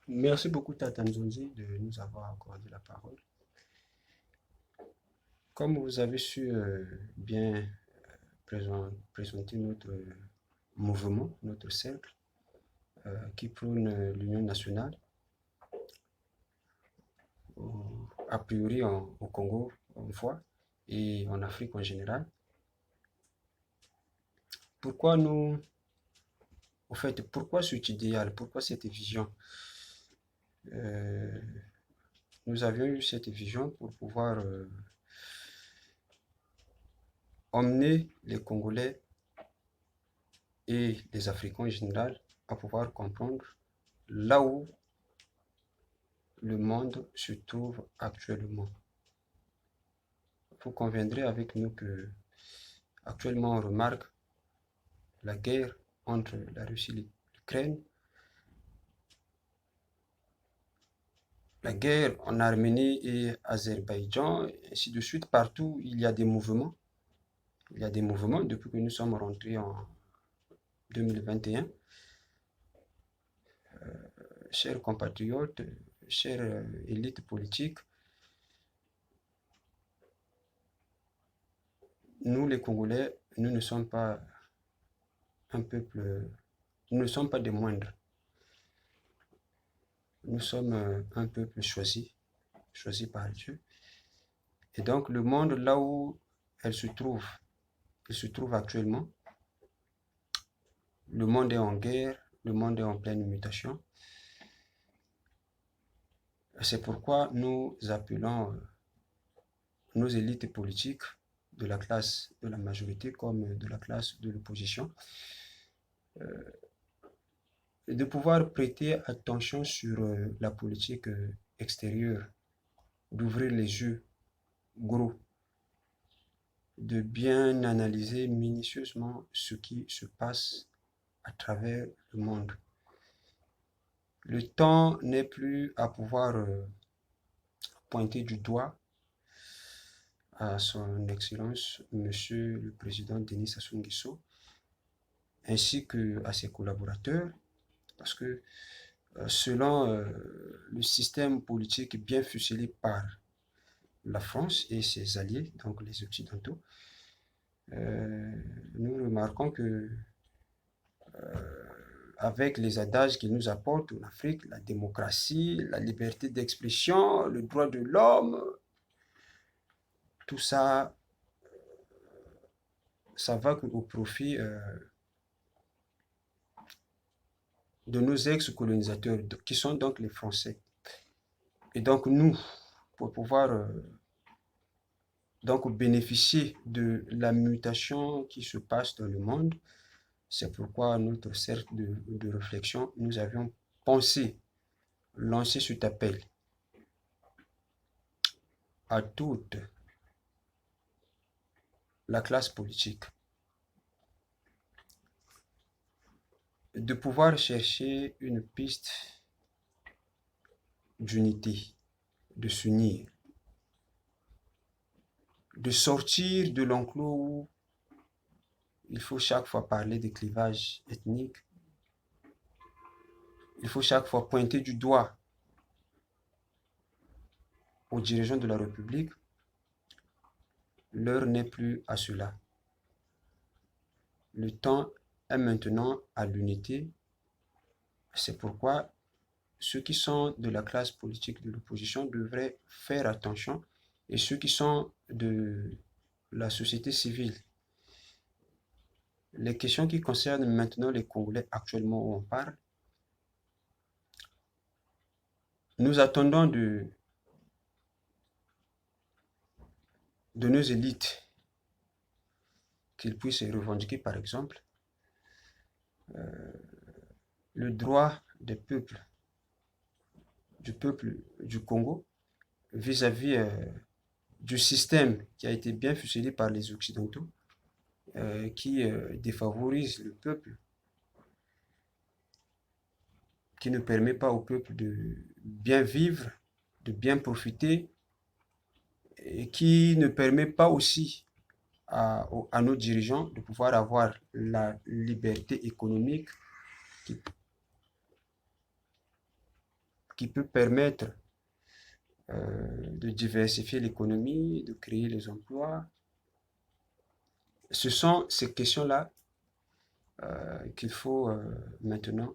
Merci beaucoup, Tata Nzonzi, de nous avoir accordé la parole. Comme vous avez su bien présenter notre mouvement, notre cercle, qui prône l'union nationale, a priori au Congo, une fois, et en Afrique en général. Pourquoi nous, au fait, pourquoi cet idéal, pourquoi cette vision? Euh, Nous avions eu cette vision pour pouvoir emmener les Congolais et les Africains en général à pouvoir comprendre là où le monde se trouve actuellement. Vous conviendrez avec nous que actuellement on remarque la guerre entre la Russie et l'Ukraine, la guerre en Arménie et Azerbaïdjan, ainsi de suite. Partout, il y a des mouvements. Il y a des mouvements depuis que nous sommes rentrés en 2021. Chers compatriotes, chère élite politique, nous les Congolais, nous ne sommes pas un peuple, nous ne sommes pas des moindres. Nous sommes un peuple choisi, choisi par Dieu. Et donc le monde là où elle se trouve, il se trouve actuellement, le monde est en guerre, le monde est en pleine mutation. C'est pourquoi nous appelons nos élites politiques de la classe de la majorité comme de la classe de l'opposition, de pouvoir prêter attention sur la politique extérieure, d'ouvrir les yeux gros, de bien analyser minutieusement ce qui se passe à travers le monde. Le temps n'est plus à pouvoir pointer du doigt à son Excellence, Monsieur le Président Denis Sassou Nguesso, ainsi qu'à ses collaborateurs, parce que selon le système politique bien ficelé par la France et ses alliés, donc les Occidentaux, nous remarquons que avec les adages qu'ils nous apportent en Afrique, la démocratie, la liberté d'expression, le droit de l'homme, tout ça, ça va au profit de nos ex-colonisateurs, qui sont donc les Français. Et donc nous, pour pouvoir donc bénéficier de la mutation qui se passe dans le monde, c'est pourquoi notre cercle de réflexion, nous avions pensé lancer cet appel à toute la classe politique de pouvoir chercher une piste d'unité, de s'unir, de sortir de l'enclos où il faut chaque fois parler de clivage ethnique, il faut chaque fois pointer du doigt aux dirigeants de la République. L'heure n'est plus à cela. Le temps est maintenant à l'unité. C'est pourquoi ceux qui sont de la classe politique de l'opposition devraient faire attention, et ceux qui sont de la société civile. Les questions qui concernent maintenant les Congolais actuellement où on parle, nous attendons de nos élites qu'ils puissent revendiquer par exemple le droit des peuples, du peuple du Congo vis-à-vis du système qui a été bien fuselé par les Occidentaux, qui défavorise le peuple, qui ne permet pas au peuple de bien vivre, de bien profiter, et qui ne permet pas aussi à nos dirigeants de pouvoir avoir la liberté économique qui, qui peut permettre de diversifier l'économie, de créer les emplois. Ce sont ces questions-là qu'il faut maintenant,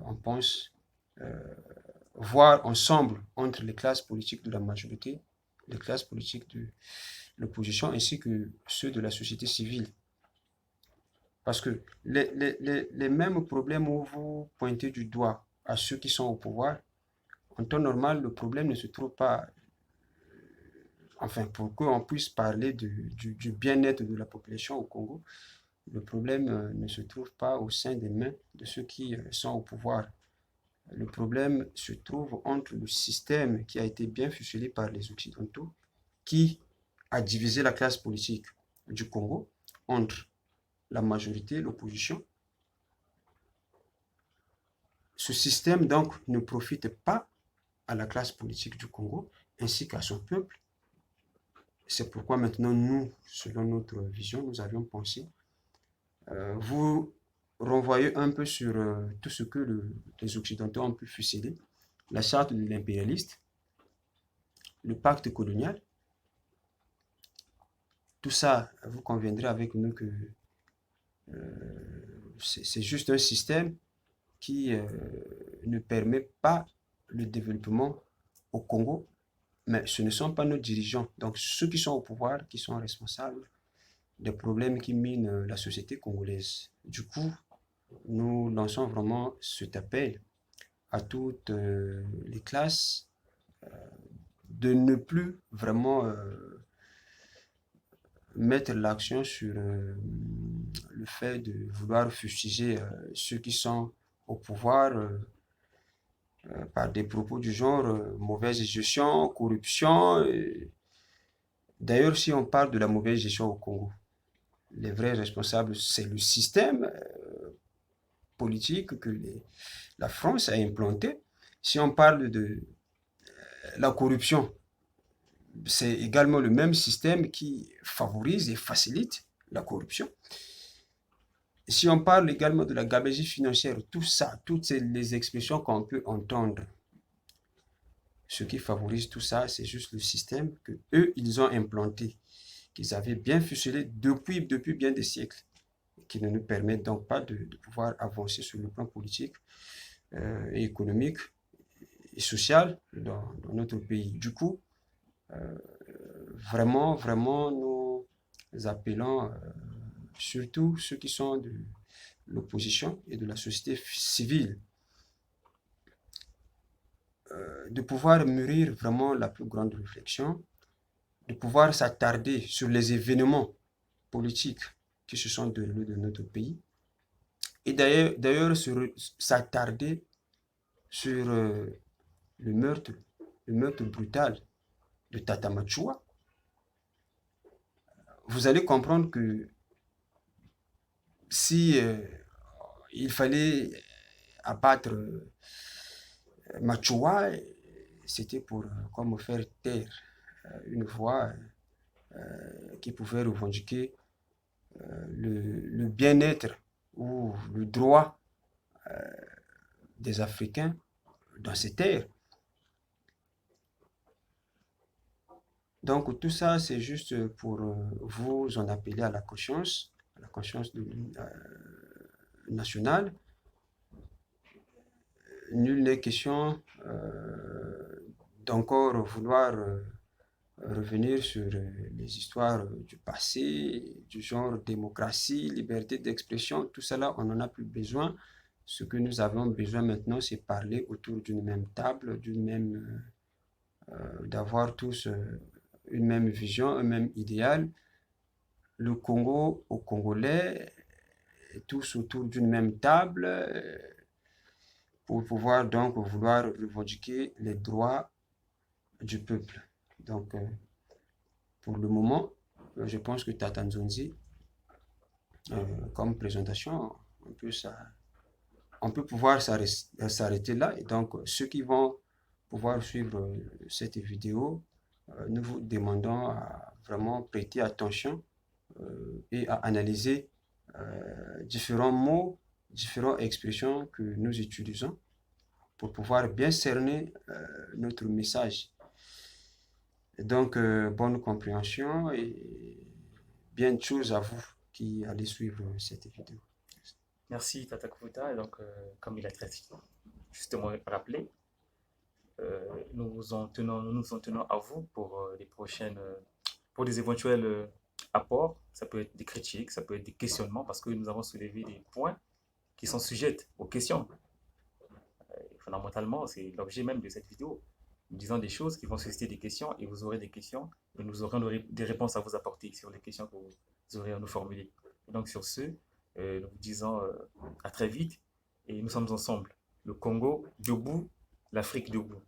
on pense, voir ensemble entre les classes politiques de la majorité, les classes politiques de l'opposition ainsi que ceux de la société civile. Parce que les mêmes problèmes où vous pointez du doigt à ceux qui sont au pouvoir, en temps normal, le problème ne se trouve pas, enfin, pour qu'on puisse parler du bien-être de la population au Congo, le problème ne se trouve pas au sein des mains de ceux qui sont au pouvoir. Le problème se trouve entre le système qui a été bien ficelé par les Occidentaux, qui a divisé la classe politique du Congo entre la majorité et l'opposition. Ce système, donc, ne profite pas à la classe politique du Congo ainsi qu'à son peuple. C'est pourquoi maintenant, nous, selon notre vision, nous avions pensé vous renvoyer un peu sur tout ce que les Occidentaux ont pu ficeler, la charte de l'impérialiste, le pacte colonial. Tout ça, vous conviendrez avec nous que c'est juste un système qui ne permet pas le développement au Congo, mais ce ne sont pas nos dirigeants. Donc ceux qui sont au pouvoir, qui sont responsables des problèmes qui minent la société congolaise. Du coup, nous lançons vraiment cet appel à toutes les classes de ne plus vraiment mettre l'action sur le fait de vouloir fustiger ceux qui sont au pouvoir par des propos du genre mauvaise gestion, corruption. D'ailleurs, si on parle de la mauvaise gestion au Congo, les vrais responsables, c'est le système politique que la France a implanté. Si on parle de la corruption, c'est également le même système qui favorise et facilite la corruption. Si on parle également de la gabegie financière, tout ça, toutes les expressions qu'on peut entendre, ce qui favorise tout ça, c'est juste le système que eux ils ont implanté, qu'ils avaient bien ficelé depuis bien des siècles, qui ne nous permettent donc pas de pouvoir avancer sur le plan politique et économique et social dans notre pays. Du coup, vraiment, nous appelons surtout ceux qui sont de l'opposition et de la société civile de pouvoir mûrir vraiment la plus grande réflexion, de pouvoir s'attarder sur les événements politiques qui se sont déroulés dans notre pays et d'ailleurs s'attarder sur le meurtre brutal de Tata Machua. Vous allez comprendre que si il fallait abattre Machua, c'était pour comme faire taire une voix qui pouvait revendiquer le bien-être ou le droit des Africains dans ces terres. Donc tout ça, c'est juste pour vous en appeler à la conscience nationale. Nul n'est question d'encore vouloir revenir sur les histoires du passé, du genre démocratie, liberté d'expression, tout cela, on n'en a plus besoin. Ce que nous avons besoin maintenant, c'est parler autour d'une même table, d'avoir tous une même vision, un même idéal. Le Congo aux Congolais, tous autour d'une même table, pour pouvoir donc vouloir revendiquer les droits du peuple. Donc, pour le moment, je pense que Tata Nzonzi, comme présentation, on peut pouvoir s'arrêter là. Et donc, ceux qui vont pouvoir suivre cette vidéo, nous vous demandons à vraiment prêter attention et à analyser différents mots, différentes expressions que nous utilisons pour pouvoir bien cerner notre message. Et donc, bonne compréhension et bien de choses à vous qui allez suivre cette vidéo. Merci Tata Kuta. Et donc, comme il a très justement rappelé, nous nous en tenons à vous pour les prochaines, pour des éventuels apports. Ça peut être des critiques, ça peut être des questionnements, parce que nous avons soulevé des points qui sont sujets aux questions. Fondamentalement, c'est l'objet même de cette vidéo. Nous disons des choses qui vont susciter des questions et vous aurez des questions et nous aurons des réponses à vous apporter sur les questions que vous aurez à nous formuler. Et donc sur ce, nous vous disons à très vite et nous sommes ensemble. Le Congo debout, l'Afrique debout.